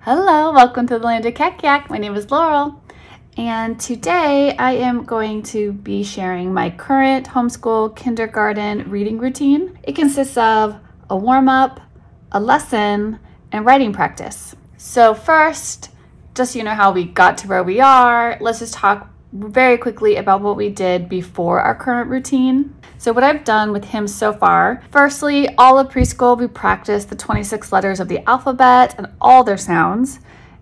Hello, welcome to the Land of Yak Yak. My name is Laurel, and today I am going to be sharing my current homeschool kindergarten reading routine. It consists of a warm-up, a lesson, and writing practice. So first, just so you know how we got to where we are, let's just talk very quickly about what we did before our current routine. So what I've done with him so far, firstly, all of preschool, we practiced the 26 letters of the alphabet and all their sounds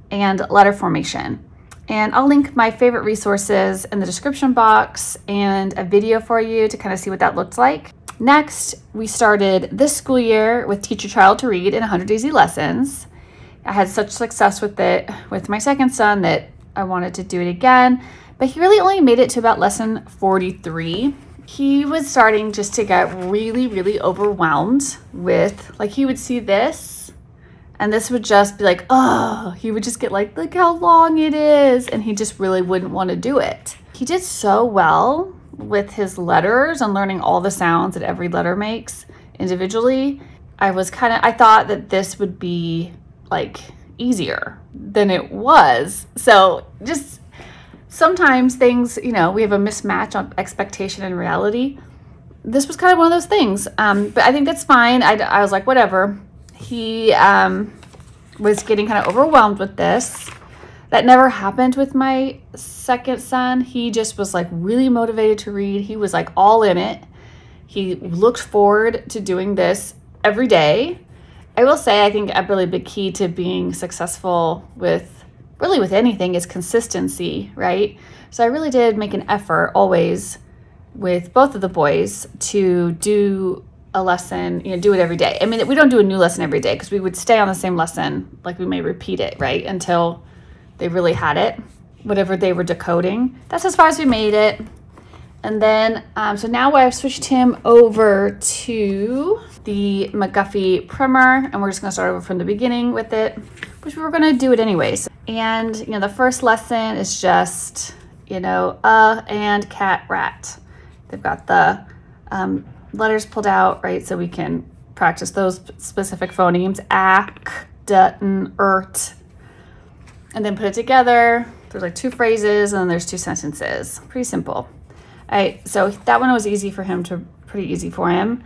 and letter formation. And I'll link my favorite resources in the description box and a video for you to kind of see what that looked like. Next, we started this school year with Teach Your Child to Read in 100 Easy Lessons. I had such success with it with my second son that I wanted to do it again, but he really only made it to about lesson 43. He was starting just to get really overwhelmed with, like, he would see this and this would just be like, oh, he would just get like, look how long it is. And he just really wouldn't want to do it. He did so well with his letters and learning all the sounds that every letter makes individually. I thought that this would be like easier than it was. So just sometimes things, you know, we have a mismatch on expectation and reality. This was kind of one of those things, but I think that's fine. I was like, whatever. He was getting kind of overwhelmed with this. That never happened with my second son. He just was like really motivated to read. He was like all in it. He looked forward to doing this every day. I will say, I think a really big key to being successful with anything is consistency, right? So I really did make an effort always with both of the boys to do a lesson, you know, do it every day. I mean, we don't do a new lesson every day because we would stay on the same lesson, like we may repeat it, right? Until they really had it, whatever they were decoding. That's as far as we made it. And then, so now I've switched him over to the McGuffey primer, and we're just gonna start over from the beginning with it, which we were gonna do it anyways. And, you know, the first lesson is just, you know, and cat, rat. They've got the letters pulled out, right? So we can practice those specific phonemes, ak, dutton, ert, and then put it together. There's like 2 phrases and then there's 2 sentences. Pretty simple. All right, so that one was easy for him pretty easy for him.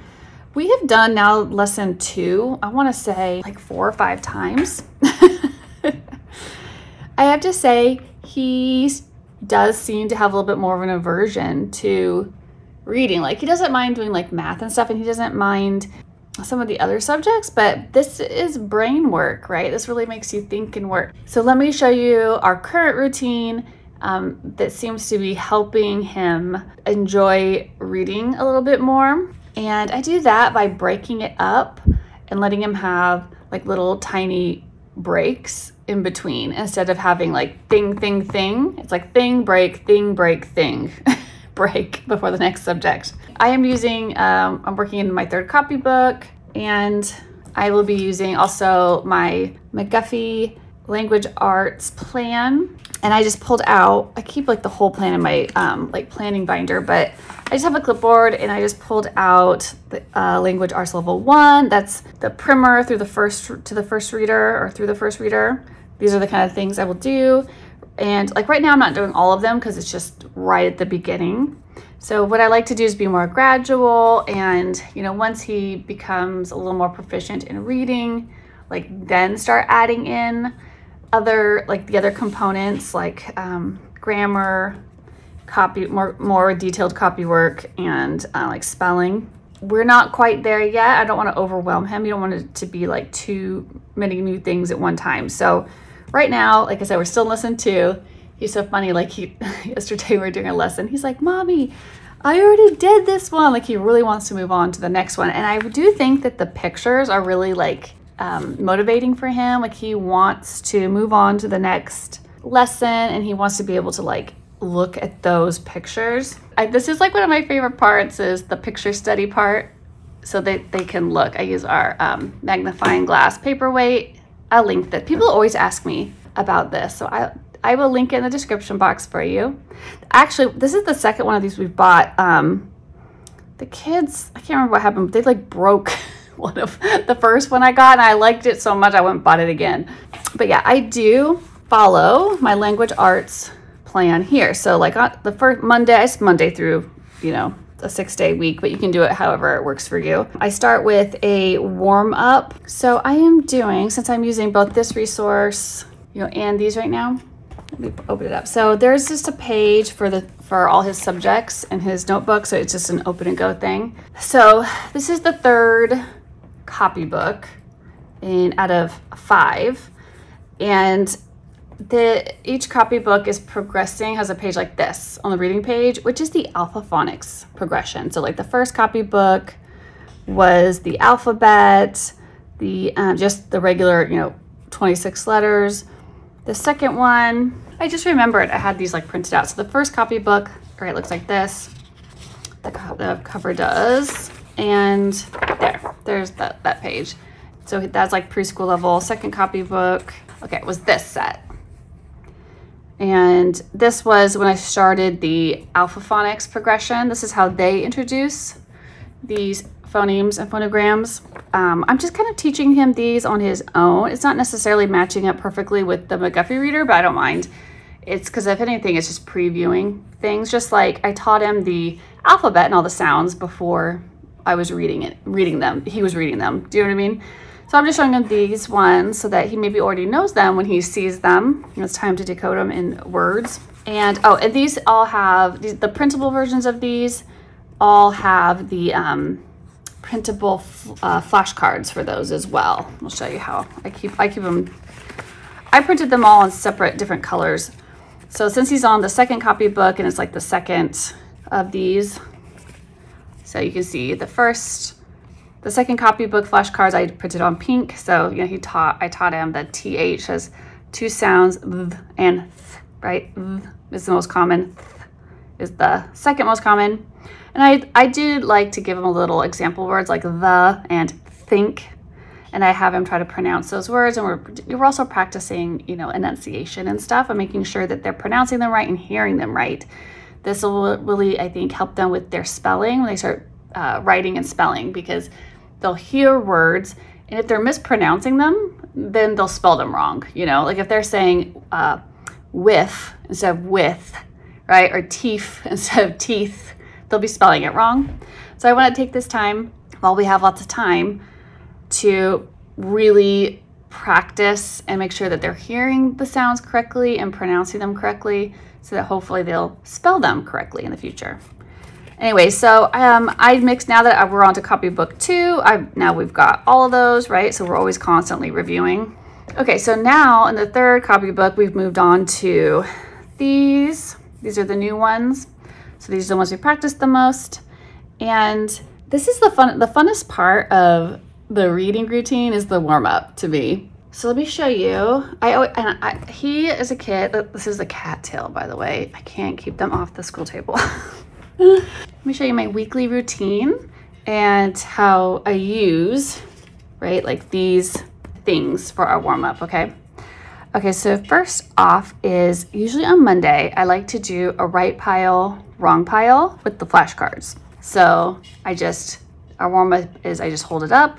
We have done now lesson 2, I wanna say like 4 or 5 times. I have to say, he does seem to have a little bit more of an aversion to reading. Like, he doesn't mind doing like math and stuff, and he doesn't mind some of the other subjects, but this is brain work, right? This really makes you think and work. So let me show you our current routine that seems to be helping him enjoy reading a little bit more. And I do that by breaking it up and letting him have like little tiny breaks in between instead of having like thing. It's like thing, break, thing, break before the next subject. I am using, I'm working in my 3rd copybook, and I will be using also my McGuffey language arts plan. And I just pulled out, I keep like the whole plan in my like planning binder, but I just have a clipboard and I just pulled out the language arts level 1. That's the primer through the first reader. These are the kind of things I will do. And like right now I'm not doing all of them because it's just right at the beginning. So what I like to do is be more gradual, and, you know, once he becomes a little more proficient in reading, like then start adding in the other components like grammar, copy, more detailed copy work, and like spelling. We're not quite there yet. I don't want to overwhelm him. You don't want it to be like too many new things at one time. So right now, like I said, we're still in lesson 2. He's so funny. Like yesterday we were doing a lesson. He's like, Mommy, I already did this one. Like, he really wants to move on to the next one. And I do think that the pictures are really like motivating for him. Like, he wants to move on to the next lesson, and he wants to be able to like look at those pictures. This is like one of my favorite parts, is the picture study part, so they can look. I use our magnifying glass paperweight. I'll link that. People always ask me about this, so I will link it in the description box for you. Actually, this is the second one of these we've bought. The kids, I can't remember what happened, but they like broke one of the first one I got, and I liked it so much I went and bought it again. But yeah, I do follow my language arts plan here. So like on the first Monday, it's Monday through, you know, a 6-day week, but you can do it however it works for you. I start with a warm up. So I am doing, since I'm using both this resource, you know, and these right now, let me open it up. So there's just a page for all his subjects in his notebook. So it's just an open and go thing. So this is the third copybook out of 5. And each copybook is progressing, has a page like this on the reading page, which is the alpha phonics progression. So like the first copybook was the alphabet, just the regular, you know, 26 letters. The second one, I just remembered I had these like printed out. So the first copybook, all right, looks like this. The cover does. And there's that page. So that's like preschool level. Second copybook, okay, it was this set. And this was when I started the alpha phonics progression. This is how they introduce these phonemes and phonograms. I'm just kind of teaching him these on his own. It's not necessarily matching up perfectly with the McGuffey reader, but I don't mind. It's because if anything, it's just previewing things. Just like I taught him the alphabet and all the sounds before I was reading them. He was reading them. Do you know what I mean? So I'm just showing him these ones so that he maybe already knows them when he sees them. It's time to decode them in words. And oh, and these all have, the printable versions of these all have the printable flashcards for those as well. I'll show you how I keep them. I printed them all in separate different colors. So since he's on the second copybook and it's like the second of these, so you can see the second copybook flashcards I printed on pink. So, you know, I taught him that TH has 2 sounds, th and th, right? Th is the most common, th is the second most common. And I do like to give him a little example words like the and think. And I have him try to pronounce those words. And we're also practicing, you know, enunciation and stuff and making sure that they're pronouncing them right and hearing them right. This will really, I think, help them with their spelling when they start writing and spelling, because they'll hear words, and if they're mispronouncing them, then they'll spell them wrong. You know, like if they're saying with instead of with, right? Or teeth instead of teeth, they'll be spelling it wrong. So I want to take this time, while we have lots of time, to really practice and make sure that they're hearing the sounds correctly and pronouncing them correctly, so that hopefully they'll spell them correctly in the future. Anyway, so I mixed, now that we're on to copybook 2, now we've got all of those, right? So we're always constantly reviewing. Okay, so now in the third copybook, we've moved on to these. These are the new ones. So these are the ones we practiced the most. And this is the funnest part of the reading routine is the warm up to me. So let me show you. He is a kid. This is a cat tail, by the way. I can't keep them off the school table. Let me show you my weekly routine and how I use, right, like these things for our warm up, okay? Okay, so first off is usually on Monday, I like to do a right pile, wrong pile with the flashcards. So our warm up is I just hold it up,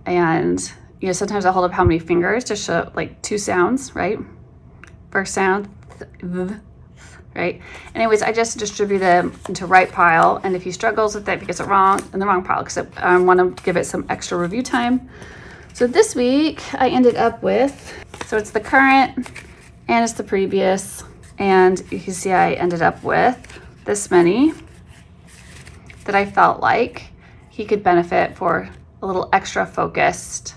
and you know, sometimes I hold up how many fingers to show like 2 sounds, right? First sound, right? Anyways, I just distribute them into right pile, and if he struggles with it, if he gets it wrong, in the wrong pile, because I want to give it some extra review time. So this week I ended up with, so it's the current and it's the previous, and you can see I ended up with this many that I felt like he could benefit for a little extra focused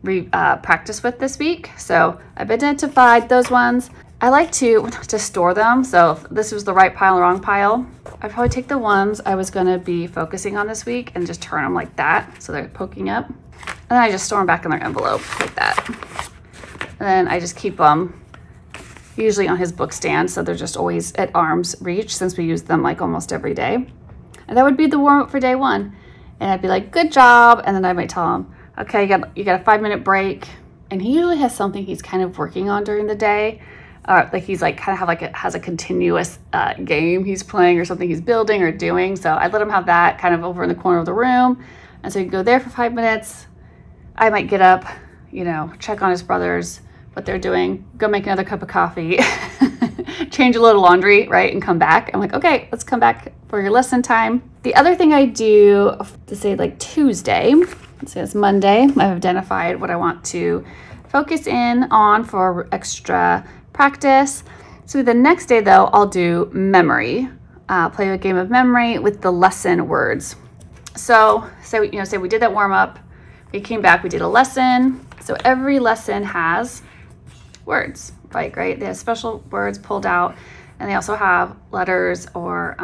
practice with this week. So I've identified those ones. I like to store them. So if this was the right pile and wrong pile, I'd probably take the ones I was gonna be focusing on this week and just turn them like that, so they're poking up. And then I just store them back in their envelope like that. And then I just keep them usually on his book stand, so they're just always at arm's reach, since we use them like almost every day. And that would be the warm up for day 1. And I'd be like, good job. And then I might tell him, okay, you got a 5-minute break. And he usually has something he's kind of working on during the day. Like he's like kind of has a continuous game he's playing or something he's building or doing. So I let him have that kind of over in the corner of the room. And so you go there for 5 minutes. I might get up, you know, check on his brothers, what they're doing, go make another cup of coffee, change a little laundry, right, and come back. I'm like, okay, let's come back for your lesson time. The other thing I do to say like Tuesday, let's say it's Monday, I've identified what I want to focus in on for extra practice. So the next day though, I'll do memory, play a game of memory with the lesson words. So say we did that warm up, we came back, we did a lesson. So every lesson has words, like, right? They have special words pulled out, and they also have letters or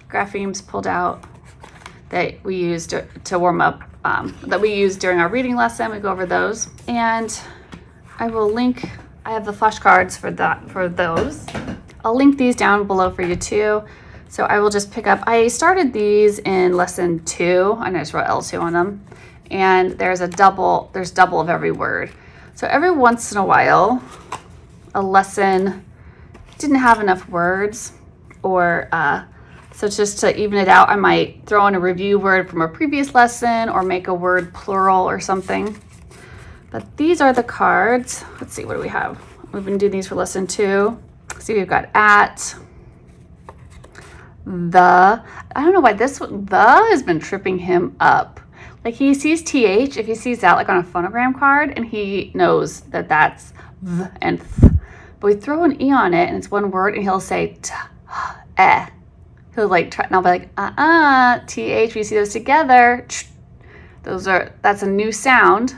graphemes pulled out that we use to warm up, that we use during our reading lesson. We go over those, and I will link, I have the flashcards for those. I'll link these down below for you too. So I will just pick up, I started these in lesson 2, and I just wrote L2 on them. And there's double of every word. So every once in a while, a lesson didn't have enough words, or so just to even it out, I might throw in a review word from a previous lesson or make a word plural or something. But these are the cards. Let's see, what do we have? We've been doing these for lesson 2. See, we've got at, the. I don't know why this one, the has been tripping him up. Like he sees TH, if he sees that like on a phonogram card, and he knows that that's th and th. But we throw an E on it and it's one word, and he'll say t, eh. He'll like try, and I'll be like, TH, we see those together. That's a new sound.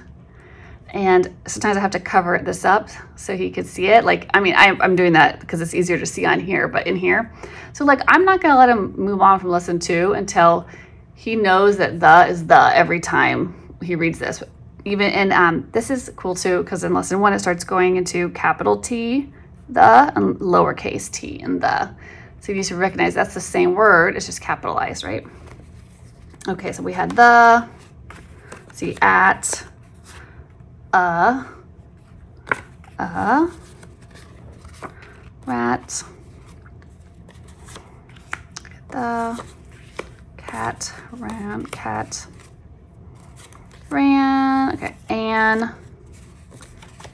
And sometimes I have to cover this up so he could see it. Like, I mean, I'm doing that because it's easier to see on here, but in here. So like, I'm not gonna let him move on from lesson 2 until he knows that the is the every time he reads this. Even in, this is cool too, because in lesson 1, it starts going into capital T, the, and lowercase t and the. So you need to recognize that's the same word, it's just capitalized, right? Okay, so we had the, see, at, rat, the, cat, ran, okay,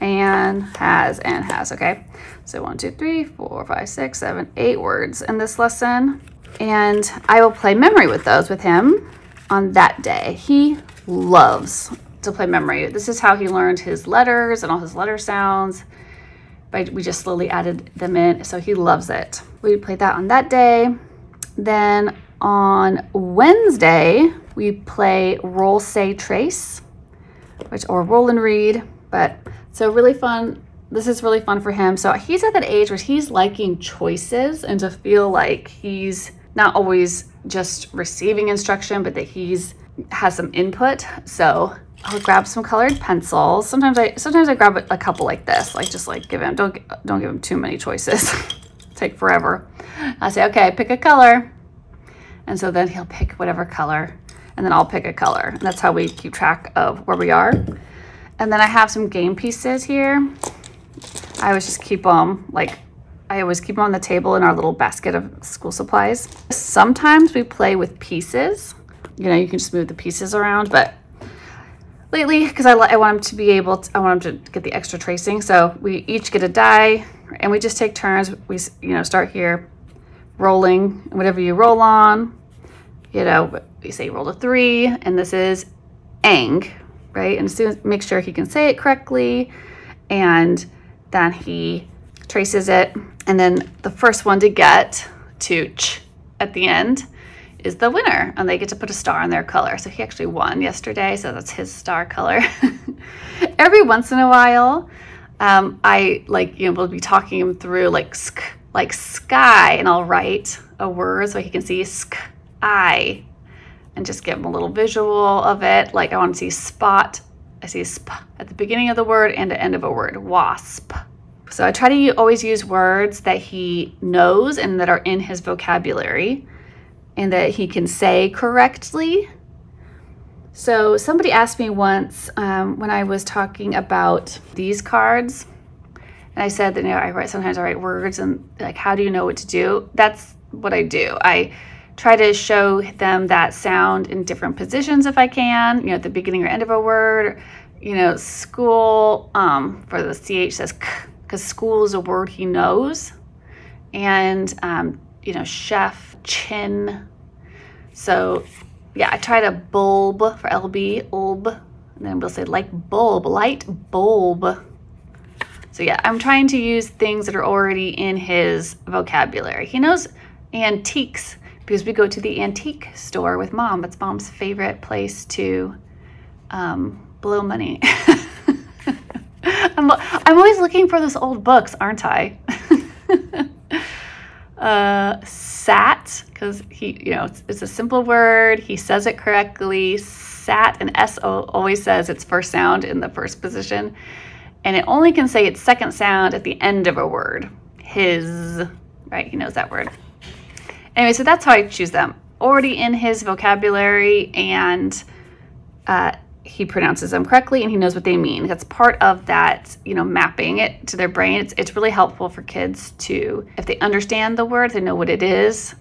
and has, okay? So 1, 2, 3, 4, 5, 6, 7, 8 words in this lesson. And I will play memory with those with him on that day. He loves to play memory. This is how he learned his letters and all his letter sounds. But we just slowly added them in, so he loves it. We played that on that day. Then on Wednesday, we play roll, say, trace, or roll and read. But so really fun. This is really fun for him. So he's at that age where he's liking choices and to feel like he's not always just receiving instruction, but that he's has some input. So I'll grab some colored pencils. Sometimes I grab a couple like this, like just like give him, don't give him too many choices. Take forever. I say, okay, pick a color. And so then he'll pick whatever color, and then I'll pick a color. And that's how we keep track of where we are. And then I have some game pieces here. I always just keep them, I always keep them on the table in our little basket of school supplies. Sometimes we play with pieces. You know, you can just move the pieces around, but lately, because I want him to be able to, I want him to get the extra tracing. So we each get a die, and we just take turns. We, start here, rolling, whatever you roll on. We say roll a 3, and this is ang, right? And as soon as make sure he can say it correctly, and then he traces it, and then the first one to get to ch at the end is the winner, and they get to put a star on their color. So he actually won yesterday, so that's his star color. Every once in a while, I will be talking him through like sky, and I'll write a word so he can see sky, and just give him a little visual of it. Like I want to see spot. I see sp at the beginning of the word and the end of a word, wasp. So I try to always use words that he knows and that are in his vocabulary and that he can say correctly. So somebody asked me once when I was talking about these cards, and I said that sometimes I write words, and like, how do you know what to do? That's what I do. I try to show them that sound in different positions if I can, at the beginning or end of a word. School, for the CH says k, because school is a word he knows. And, chef, chin. So yeah, I tried a bulb for LB, ulb, and then we'll say like bulb, light bulb. So yeah, I'm trying to use things that are already in his vocabulary. He knows antiques because we go to the antique store with Mom. That's Mom's favorite place to blow money. I'm always looking for those old books, aren't I? Sat, because it's a simple word. He says it correctly. Sat, and S-O always says its first sound in the first position. And it only can say its second sound at the end of a word. His, right? He knows that word. Anyway, so that's how I choose them. Already in his vocabulary, and he pronounces them correctly, and he knows what they mean. That's part of that, mapping it to their brain. It's really helpful for kids to, if they understand the word, they know what it is,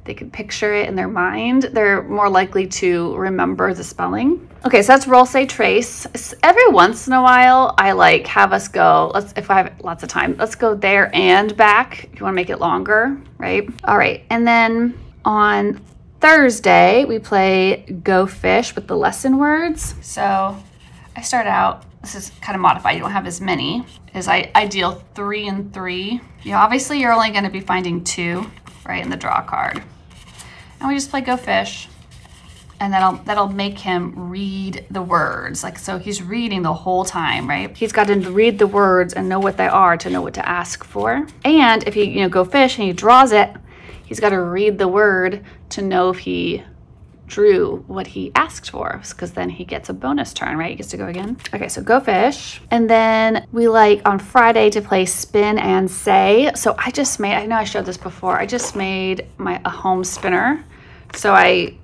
they can picture it in their mind, they're more likely to remember the spelling. Okay, so that's roll, say, trace. Every once in a while, I have us go, if I have lots of time, let's go there and back, if you want to make it longer, right? All right, and then on Thursday, we play Go Fish with the lesson words. So I start out, this is kind of modified, you don't have as many, is I deal 3 and 3. Obviously you're only going to be finding 2, right, in the draw card. And we just play Go Fish, and that'll make him read the words. So he's reading the whole time, right? He's got to read the words and know what they are to know what to ask for. And if he, go fish and he draws it, he's got to read the word to know if he drew what he asked for, because then he gets a bonus turn, right? He gets to go again. Okay, so Go Fish. And then we on Friday to play Spin and Say. So I just made, I know I showed this before, I just made a home spinner. So it's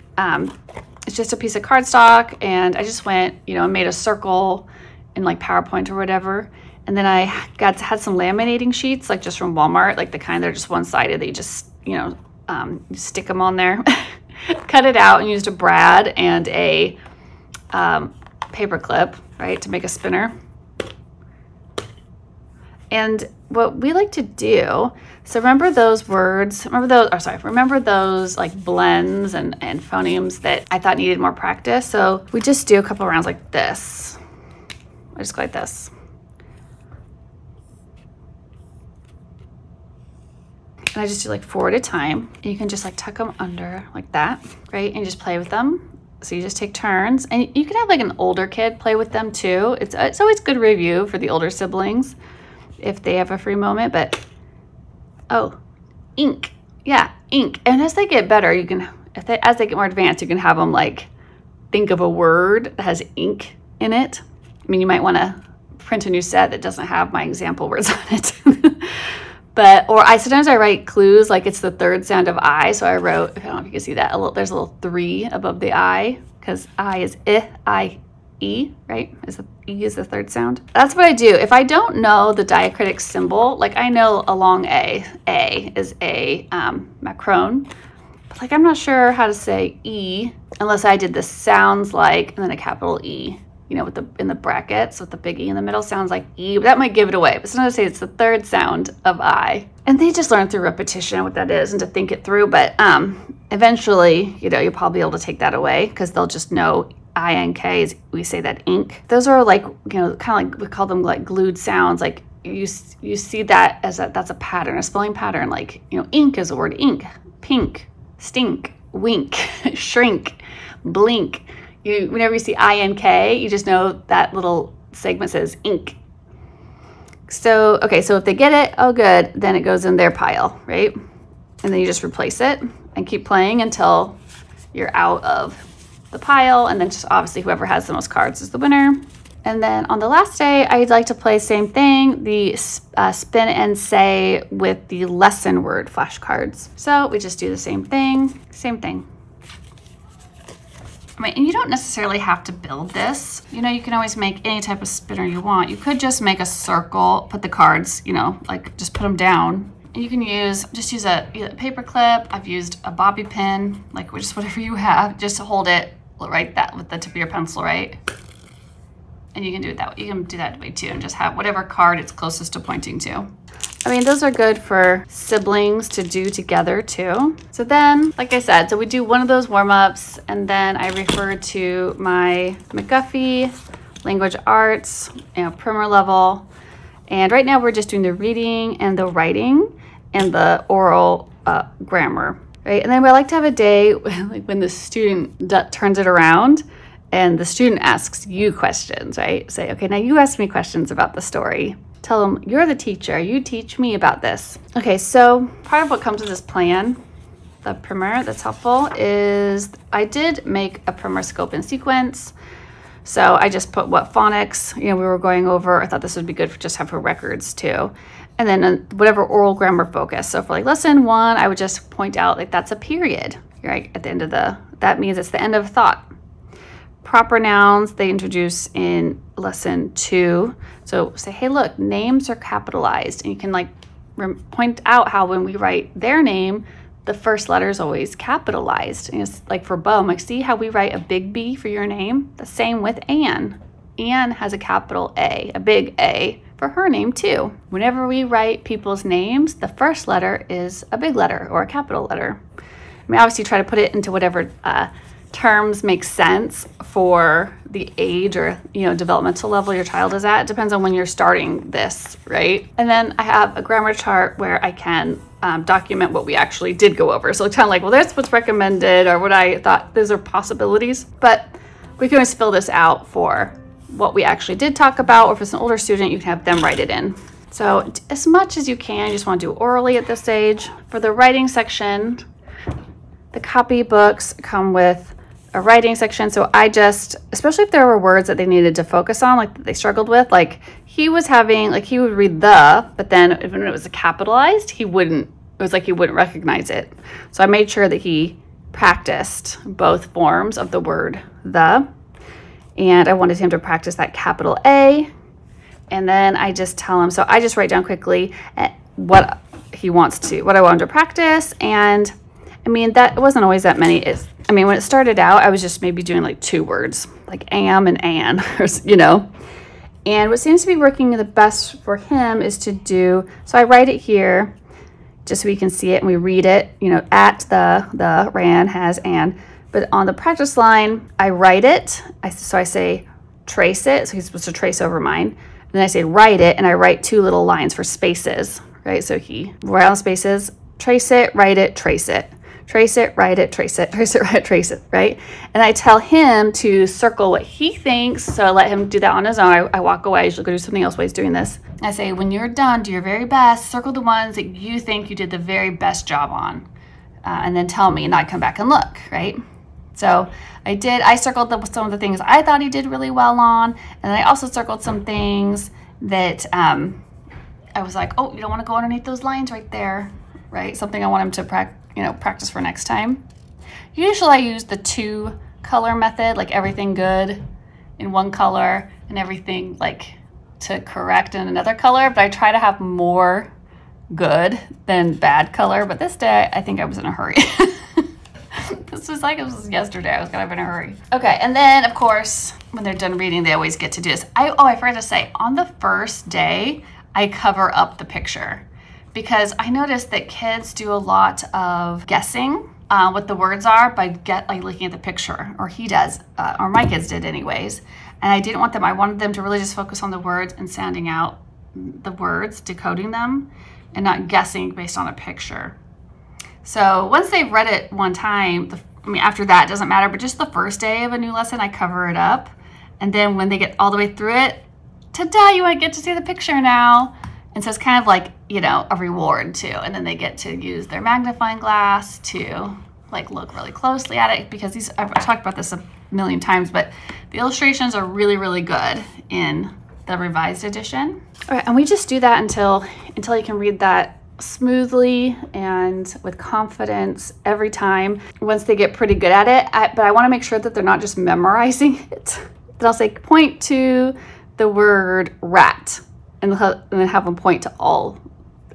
just a piece of cardstock, and I just went, and made a circle in PowerPoint or whatever. And then I had some laminating sheets, just from Walmart, the kind that are just one-sided that you just, you stick them on there. Cut it out and used a brad and a paper clip, right, to make a spinner. And what we like to do, so remember those words, remember those blends and phonemes that I thought needed more practice. So we just do a couple rounds like this. I just go like this. And I just do 4 at a time. And you can just tuck them under like that, right? And just play with them. So you just take turns, and you can have an older kid play with them too. It's always good review for the older siblings if they have a free moment. But oh, ink, yeah, ink. And as they get better, you can, as they get more advanced, you can have them think of a word that has ink in it. I mean, you might want to print a new set that doesn't have my example words on it. Or sometimes I write clues, it's the third sound of I. So I wrote, I don't know if you can see that, there's a little 3 above the I, because I is I, E, right? E is the third sound. That's what I do. If I don't know the diacritic symbol, I know a long A is a macron, but I'm not sure how to say E unless I did the sounds and then a capital E. In the brackets with the big E in the middle sounds like E. That might give it away, but sometimes I say it's the third sound of I. And they just learn through repetition what that is and to think it through. But eventually, you'll probably be able to take that away, because they'll just know I-N-K is, we say that ink. Those are kind of we call them glued sounds. You see that as that's a pattern, a spelling pattern. Ink is a word, ink, pink, stink, wink, shrink, blink. Whenever you see I-N-K, you just know that little segment says ink. So, okay, so if they get it, oh good, then it goes in their pile, right? And then you just replace it and keep playing until you're out of the pile, and then just obviously whoever has the most cards is the winner. And then on the last day, I'd like to play same thing, the spin and say with the lesson word flashcards. So we just do the same thing, same thing. And you don't necessarily have to build this. You can always make any type of spinner you want. You could just make a circle, put the cards, just put them down And you can just use a paper clip. I've used a bobby pin, like just whatever you have, just to hold it right that with the tip of your pencil, right? And you can do it that way. You can do that way too, and just have whatever card it's closest to pointing to. I mean, those are good for siblings to do together too. So then, like I said, so we do one of those warm-ups, and then I refer to my McGuffey language arts, primer level. And right now we're just doing the reading and the writing and the oral grammar, right? And then we like to have a day like when the student turns it around and the student asks you questions, right? Say, okay, now you ask me questions about the story. Tell them, you're the teacher, you teach me about this. Okay, so part of what comes with this plan, the primer that's helpful, is I did make a primer scope and sequence. So I just put what phonics, we were going over. I thought this would be good for just have for records too. And then whatever oral grammar focus. So for like lesson 1, I would just point out like that's a period, right? At the end of that means it's the end of thought. Proper nouns, they introduce in lesson 2. So say, hey, look, names are capitalized. And you can like point out how when we write their name, the first letter is always capitalized. And it's like for Bo, I'm like, see how we write a big B for your name? The same with Anne. Anne has a capital A, a big A for her name too. Whenever we write people's names, the first letter is a big letter or a capital letter. I mean, obviously try to put it into whatever terms make sense for the age or developmental level your child is at. It depends on when you're starting this, right? And then I have a grammar chart where I can document what we actually did go over. So it's kind of like, well, that's what's recommended or what I thought, those are possibilities, but we can always fill this out for what we actually did talk about, or if it's an older student, you can have them write it in. So as much as you can, you just want to do orally at this stage. For the writing section, the copybooks come with a writing section. So I just, especially if there were words that they needed to focus on, like that they struggled with, like he was having, like he would read the, but then when it was capitalized, it was like he wouldn't recognize it. So I made sure that he practiced both forms of the word the, and I wanted him to practice that capital A. And then I just tell him, so I just write down quickly what I want him to practice. And I mean, that wasn't always that many. When it started out, I was just maybe doing like 2 words, like am and an, And what seems to be working the best for him is to do, so I write it here just so we can see it and we read it, at the, ran, has, and. But on the practice line, I write it. So I say trace it. So he's supposed to trace over mine. And then I say write it, and I write 2 little lines for spaces, right? So he write on spaces, trace it, write it, trace it. Trace it, write it, trace it, trace it, write it, trace it, right? And I tell him to circle what he thinks, so I let him do that on his own. I walk away, I usually go do something else while he's doing this. I say, when you're done, do your very best, circle the ones that you think you did the very best job on, and then tell me, and I come back and look, right? So I circled some of the things I thought he did really well on, and then I also circled some things that I was like, oh, you don't want to go underneath those lines right there, right? Something I want him to practice for next time. Usually I use the 2 color method, like everything good in one color and everything like to correct in another color, but I try to have more good than bad color. But this day I think I was in a hurry. This was like it was yesterday. I was kind of in a hurry. Okay, and then of course when they're done reading, they always get to do this. I forgot to say, on the first day I cover up the picture, because I noticed that kids do a lot of guessing what the words are by looking at the picture, or he does, or my kids did anyways. And I wanted them to really just focus on the words and sounding out the words, decoding them, and not guessing based on a picture. So once they've read it one time, after that, it doesn't matter, but just the first day of a new lesson, I cover it up. And then when they get all the way through it, ta-da, you might get to see the picture now. And so it's kind of like, a reward too. And then they get to use their magnifying glass to look really closely at it, because I've talked about this a million times, but the illustrations are really, really good in the revised edition. All right, and we just do that until you can read that smoothly and with confidence every time. Once they get pretty good at it, but I want to make sure that they're not just memorizing it. But I'll say point to the word rat, and then have them point to all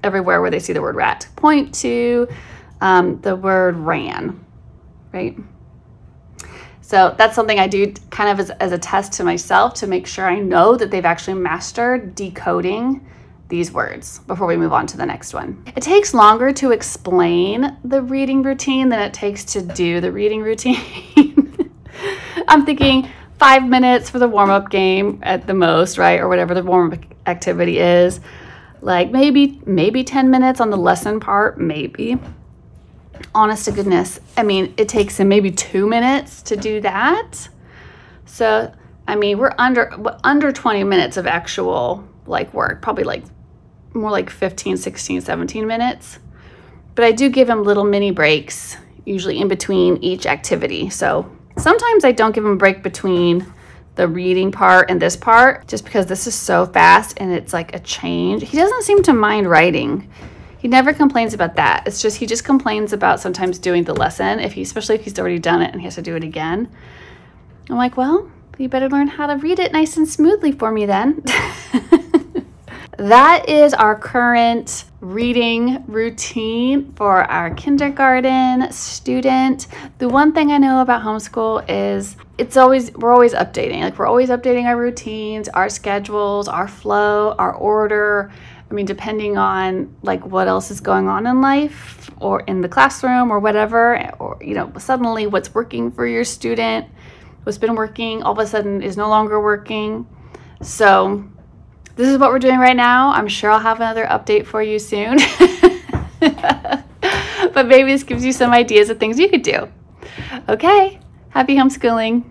everywhere where they see the word rat. Point to the word ran, right? So that's something I do kind of as a test to myself to make sure I know that they've actually mastered decoding these words before we move on to the next one. It takes longer to explain the reading routine than it takes to do the reading routine. I'm thinking 5 minutes for the warm-up game at the most, right? Or whatever the warm-up activity is. Like maybe 10 minutes on the lesson part, maybe. Honest to goodness, I mean, it takes him maybe 2 minutes to do that. So, I mean, we're under 20 minutes of actual like work, probably like more like 15, 16, 17 minutes. But I do give him little mini breaks, usually in between each activity. So sometimes I don't give him a break between the reading part and this part, just because this is so fast and it's like a change. He doesn't seem to mind writing. He never complains about that. It's just, he just complains about sometimes doing the lesson, especially if he's already done it and he has to do it again. I'm like, well, you better learn how to read it nice and smoothly for me then. That is our current reading routine for our kindergarten student. The one thing I know about homeschool is we're always updating. Like, we're always updating our routines, our schedules, our flow, our order. I mean, depending on like what else is going on in life or in the classroom or whatever, or, you know, suddenly what's working for your student, what's been working, all of a sudden is no longer working. So this is what we're doing right now. I'm sure I'll have another update for you soon. But maybe this gives you some ideas of things you could do. Okay, happy homeschooling.